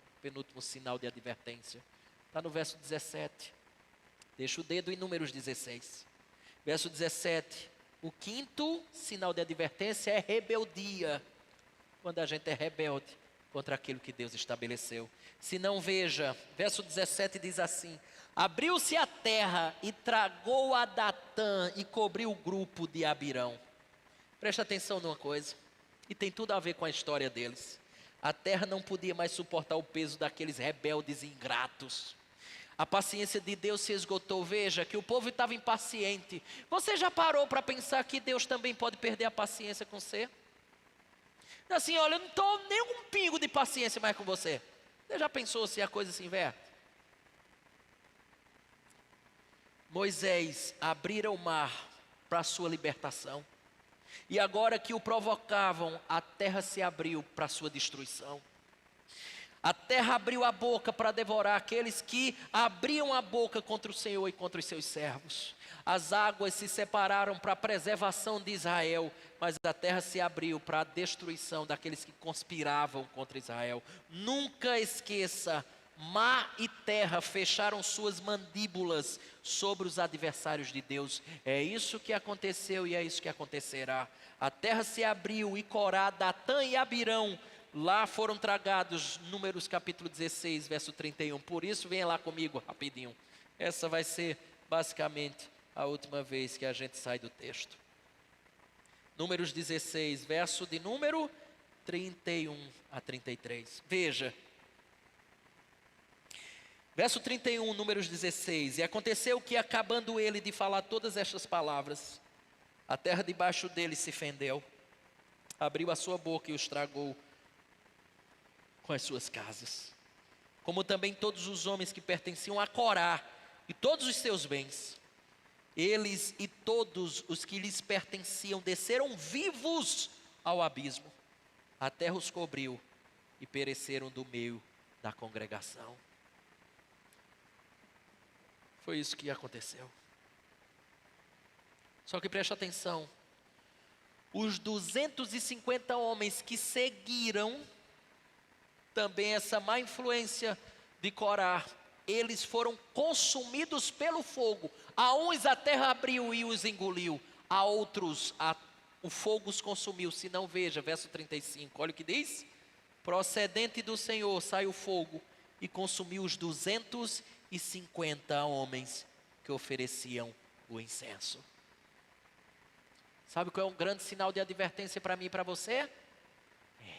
sinal de advertência, está no verso 17. Deixa o dedo em Números 16. Verso 17, o quinto sinal de advertência é rebeldia. Quando a gente é rebelde contra aquilo que Deus estabeleceu. Se não, veja, verso 17 diz assim: abriu-se a terra e tragou a Datã e cobriu o grupo de Abirão. Presta atenção numa coisa, e tem tudo a ver com a história deles. A terra não podia mais suportar o peso daqueles rebeldes ingratos. A paciência de Deus se esgotou. Veja que o povo estava impaciente. Você já parou para pensar que Deus também pode perder a paciência com você? Assim, olha, eu não estou nem um pingo de paciência mais com você. Você já pensou se a coisa se inverte? Moisés abrira o mar para a sua libertação. E agora que o provocavam, a terra se abriu para a sua destruição. A terra abriu a boca para devorar aqueles que abriam a boca contra o Senhor e contra os seus servos. As águas se separaram para a preservação de Israel, mas a terra se abriu para a destruição daqueles que conspiravam contra Israel. Nunca esqueça, mar e terra fecharam suas mandíbulas sobre os adversários de Deus. É isso que aconteceu e é isso que acontecerá. A terra se abriu e Corá, Datã e Abirão, lá foram tragados. Números capítulo 16, verso 31. Por isso, venha lá comigo rapidinho. Essa vai ser basicamente a última vez que a gente sai do texto. Números 16, verso de número 31 a 33. Veja. Verso 31, Números 16. E aconteceu que, acabando ele de falar todas estas palavras, a terra debaixo dele se fendeu, abriu a sua boca e os tragou com as suas casas, como também todos os homens que pertenciam a Corá e todos os seus bens. Eles e todos os que lhes pertenciam desceram vivos ao abismo. A terra os cobriu e pereceram do meio da congregação. Foi isso que aconteceu. Só que preste atenção. Os 250 homens que seguiram também essa má influência de Corá, eles foram consumidos pelo fogo. A uns a terra abriu e os engoliu, a outros o fogo os consumiu. Se não, veja, verso 35, olha o que diz: procedente do Senhor saiu fogo e consumiu os 250 homens que ofereciam o incenso. Sabe qual é um grande sinal de advertência para mim e para você?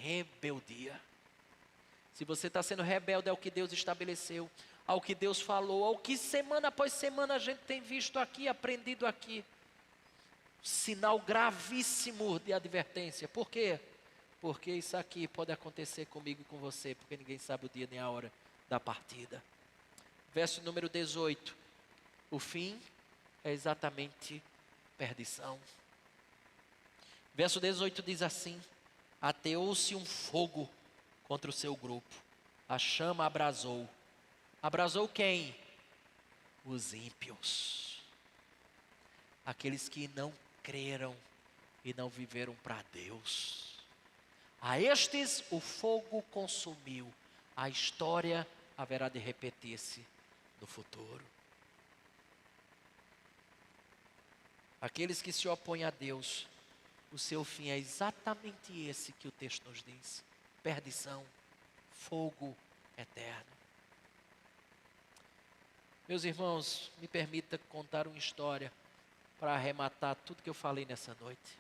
Rebeldia. Se você está sendo rebelde ao que Deus estabeleceu, ao que Deus falou, ao que semana após semana a gente tem visto aqui, aprendido aqui, sinal gravíssimo de advertência. Por quê? Porque isso aqui pode acontecer comigo e com você, porque ninguém sabe o dia nem a hora da partida. Verso número 18, o fim é exatamente perdição. Verso 18 diz assim: ateou-se um fogo contra o seu grupo, a chama abrasou. Abrasou quem? Os ímpios, aqueles que não creram e não viveram para Deus. A estes o fogo consumiu. A história haverá de repetir-se no futuro. Aqueles que se opõem a Deus, o seu fim é exatamente esse que o texto nos diz: perdição, fogo eterno. Meus irmãos, me permita contar uma história para arrematar tudo que eu falei nessa noite.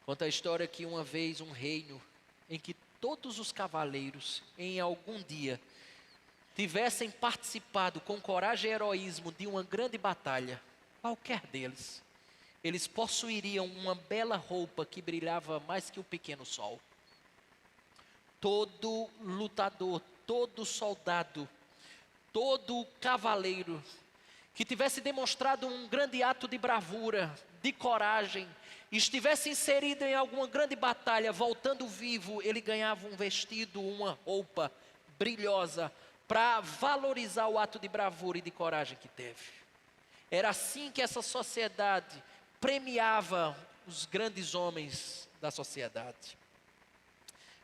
Conta a história que uma vez um reino em que todos os cavaleiros, em algum dia, tivessem participado com coragem e heroísmo de uma grande batalha, qualquer deles, eles possuiriam uma bela roupa que brilhava mais que o pequeno sol. Todo lutador, todo soldado, todo cavaleiro que tivesse demonstrado um grande ato de bravura, de coragem, estivesse inserido em alguma grande batalha, voltando vivo, ele ganhava um vestido, uma roupa brilhosa, para valorizar o ato de bravura e de coragem que teve. Era assim que essa sociedade premiava os grandes homens da sociedade.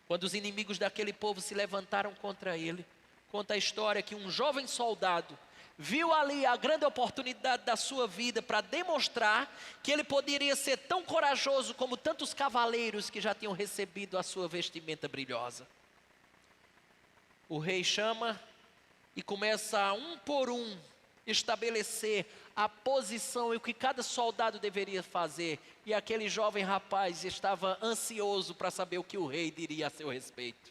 Quando os inimigos daquele povo se levantaram contra ele, conta a história que um jovem soldado viu ali a grande oportunidade da sua vida para demonstrar que ele poderia ser tão corajoso como tantos cavaleiros que já tinham recebido a sua vestimenta brilhosa. O rei chama e começa um por um estabelecer a posição e o que cada soldado deveria fazer. E aquele jovem rapaz estava ansioso para saber o que o rei diria a seu respeito.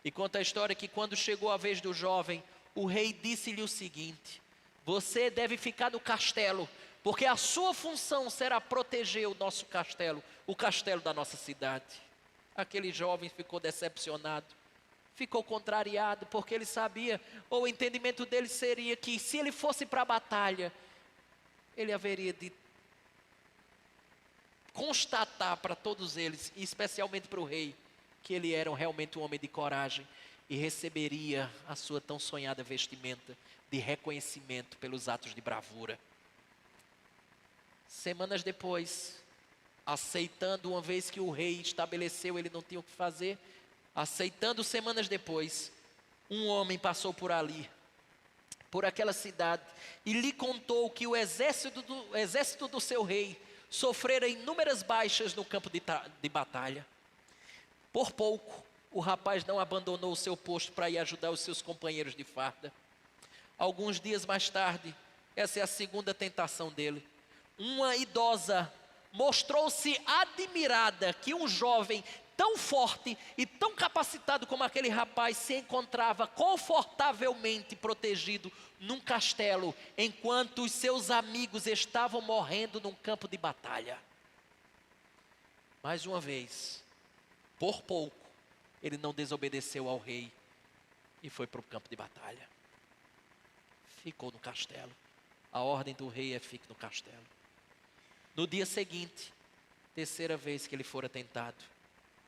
E conta a história que quando chegou a vez do jovem, o rei disse-lhe o seguinte: você deve ficar no castelo, porque a sua função será proteger o nosso castelo, o castelo da nossa cidade. Aquele jovem ficou decepcionado, ficou contrariado, porque ele sabia, ou o entendimento dele seria que se ele fosse para a batalha, ele haveria de constatar para todos eles, e especialmente para o rei, que ele era realmente um homem de coragem e receberia a sua tão sonhada vestimenta de reconhecimento pelos atos de bravura. Semanas depois, aceitando, uma vez que o rei estabeleceu, ele não tinha o que fazer, aceitando semanas depois, um homem passou por ali, por aquela cidade, e lhe contou que o exército do seu rei sofrera inúmeras baixas no campo de batalha. Por pouco, o rapaz não abandonou o seu posto para ir ajudar os seus companheiros de farda. Alguns dias mais tarde, essa é a segunda tentação dele. Uma idosa mostrou-se admirada que um jovem tão forte e tão capacitado como aquele rapaz se encontrava confortavelmente protegido num castelo, enquanto os seus amigos estavam morrendo num campo de batalha. Mais uma vez, por pouco, ele não desobedeceu ao rei e foi para o campo de batalha. Ficou no castelo. A ordem do rei é: fique no castelo. No dia seguinte, terceira vez que ele fora tentado,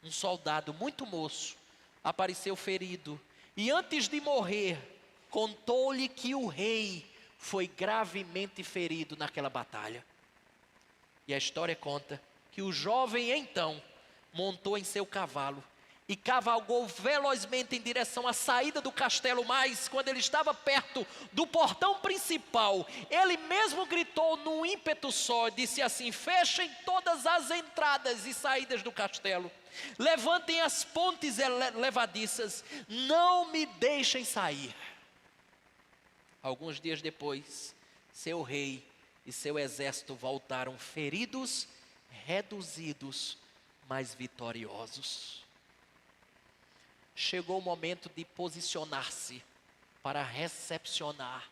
um soldado muito moço apareceu ferido e antes de morrer, contou-lhe que o rei foi gravemente ferido naquela batalha. E a história conta que o jovem então montou em seu cavalo e cavalgou velozmente em direção à saída do castelo, mas quando ele estava perto do portão principal, ele mesmo gritou num ímpeto só, disse assim: fechem todas as entradas e saídas do castelo, levantem as pontes levadiças, não me deixem sair. Alguns dias depois, seu rei e seu exército voltaram feridos, reduzidos, mas vitoriosos. Chegou o momento de posicionar-se para recepcionar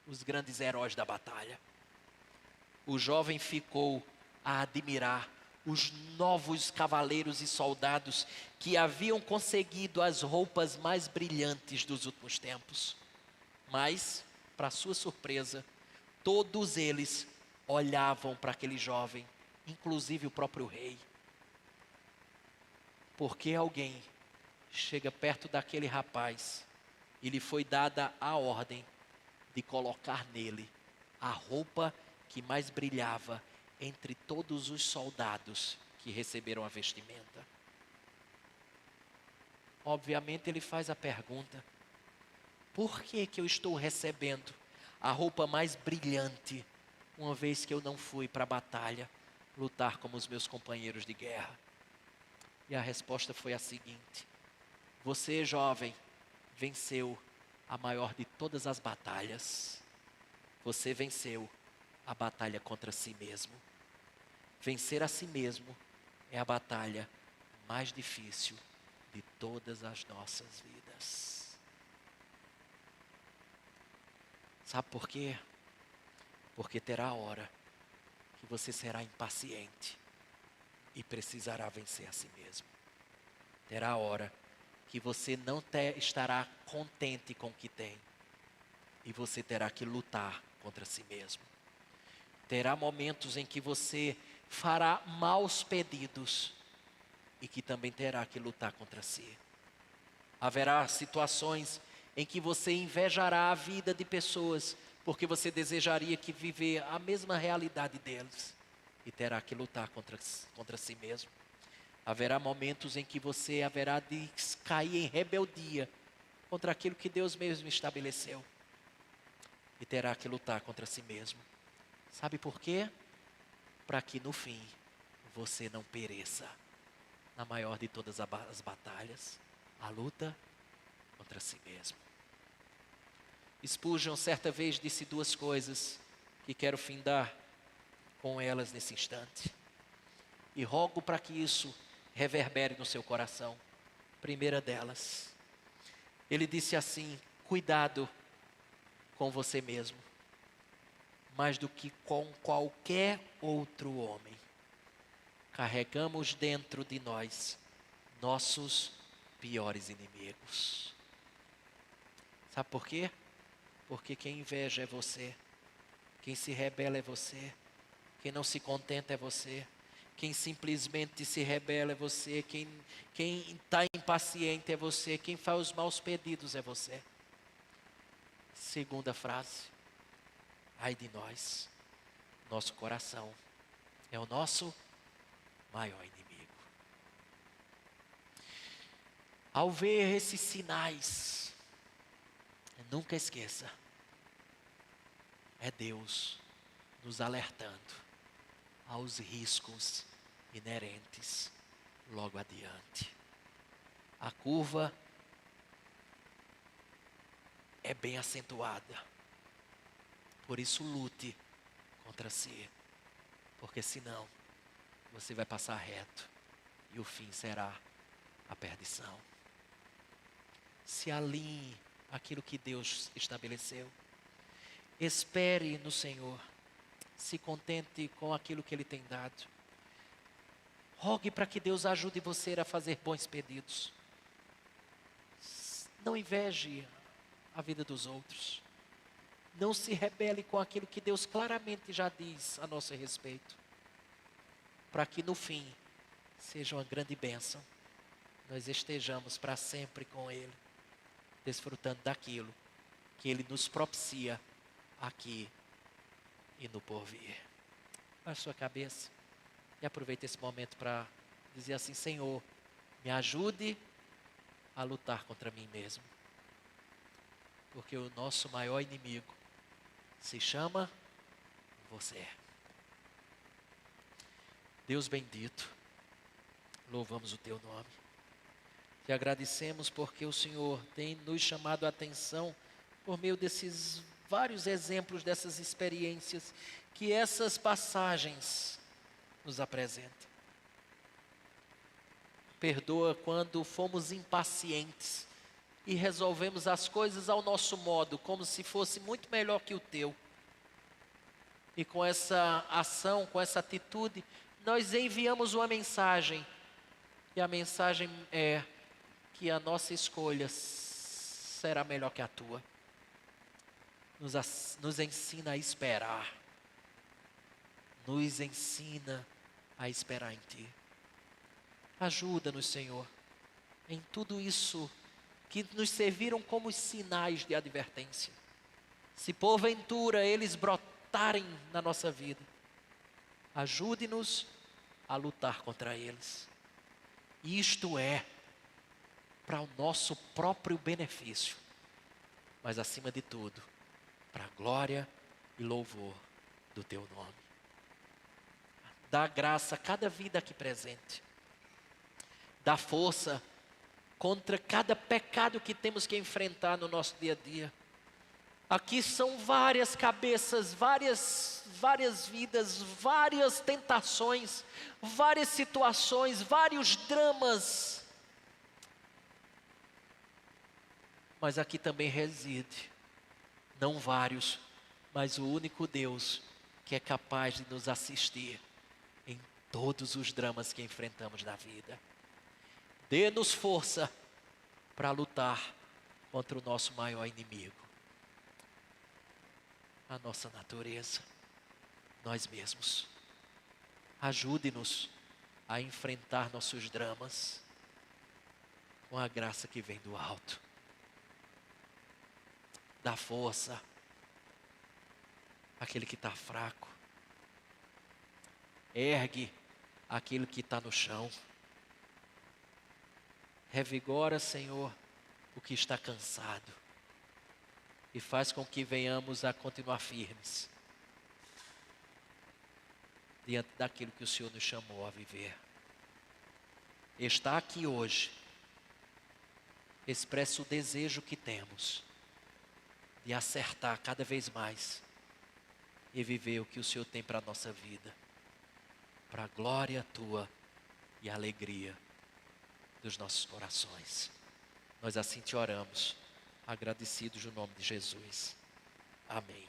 os grandes heróis da batalha. O jovem ficou a admirar os novos cavaleiros e soldados que haviam conseguido as roupas mais brilhantes dos últimos tempos. Mas, para sua surpresa, todos eles olhavam para aquele jovem, inclusive o próprio rei. Porque alguém chega perto daquele rapaz e lhe foi dada a ordem de colocar nele a roupa que mais brilhava entre todos os soldados que receberam a vestimenta. Obviamente ele faz a pergunta: por que eu estou recebendo a roupa mais brilhante, uma vez que eu não fui para a batalha lutar como os meus companheiros de guerra? E a resposta foi a seguinte: você, jovem, venceu a maior de todas as batalhas. Você venceu a batalha contra si mesmo. Vencer a si mesmo é a batalha mais difícil de todas as nossas vidas. Sabe por quê? Porque terá hora que você será impaciente e precisará vencer a si mesmo. Terá hora que você não estará contente com o que tem e você terá que lutar contra si mesmo. Terá momentos em que você fará maus pedidos e que também terá que lutar contra si. Haverá situações em que você invejará a vida de pessoas porque você desejaria que viver a mesma realidade deles e terá que lutar contra si mesmo. Haverá momentos em que você haverá de cair em rebeldia contra aquilo que Deus mesmo estabeleceu e terá que lutar contra si mesmo. Sabe por quê? Para que no fim você não pereça na maior de todas as batalhas, a luta contra si mesmo. Spurgeon certa vez disse duas coisas que quero findar com elas nesse instante. E rogo para que isso reverbere no seu coração. Primeira delas, ele disse assim: cuidado com você mesmo, mais do que com qualquer outro homem. Carregamos dentro de nós nossos piores inimigos. Sabe por quê? Porque quem inveja é você, quem se rebela é você, quem não se contenta é você, quem simplesmente se rebela é você, quem está impaciente é você, quem faz os maus pedidos é você. Segunda frase: ai de nós, nosso coração é o nosso maior inimigo. Ao ver esses sinais, nunca esqueça, é Deus nos alertando aos riscos inerentes logo adiante. A curva é bem acentuada, por isso lute contra si, porque senão você vai passar reto e o fim será a perdição. Se alinhe àquilo que Deus estabeleceu. Espere no Senhor. Se contente com aquilo que Ele tem dado. Rogue para que Deus ajude você a fazer bons pedidos. Não inveje a vida dos outros. Não se rebele com aquilo que Deus claramente já diz a nosso respeito. Para que no fim seja uma grande bênção. Nós estejamos para sempre com Ele, desfrutando daquilo que Ele nos propicia aqui e no porvir. Baixe sua cabeça e aproveite esse momento para dizer assim: Senhor, me ajude a lutar contra mim mesmo. Porque o nosso maior inimigo se chama você. Deus bendito, louvamos o teu nome. Te agradecemos porque o Senhor tem nos chamado a atenção por meio desses vários exemplos, dessas experiências que essas passagens nos apresentam. Perdoa quando fomos impacientes e resolvemos as coisas ao nosso modo, como se fosse muito melhor que o teu. E com essa ação, com essa atitude, nós enviamos uma mensagem. E a mensagem é que a nossa escolha será melhor que a tua. Nos ensina a esperar. Nos ensina a esperar em ti. Ajuda-nos, Senhor, em tudo isso que nos serviram como sinais de advertência. Se porventura eles brotarem na nossa vida, ajude-nos a lutar contra eles. Isto é para o nosso próprio benefício, mas acima de tudo, para a glória e louvor do teu nome. Dá graça a cada vida aqui presente. Dá força contra cada pecado que temos que enfrentar no nosso dia a dia. Aqui são várias cabeças, várias vidas, várias tentações, várias situações, vários dramas. Mas aqui também reside, não vários, mas o único Deus que é capaz de nos assistir em todos os dramas que enfrentamos na vida. Dê-nos força para lutar contra o nosso maior inimigo. A nossa natureza, nós mesmos. Ajude-nos a enfrentar nossos dramas com a graça que vem do alto. Dá força àquele que está fraco. Ergue aquele que está no chão. Revigora, Senhor, o que está cansado. E faz com que venhamos a continuar firmes diante daquilo que o Senhor nos chamou a viver. Está aqui hoje, expressa o desejo que temos de acertar cada vez mais e viver o que o Senhor tem para a nossa vida, para a glória tua e a alegria dos nossos corações. Nós assim te oramos, agradecidos no nome de Jesus. Amém.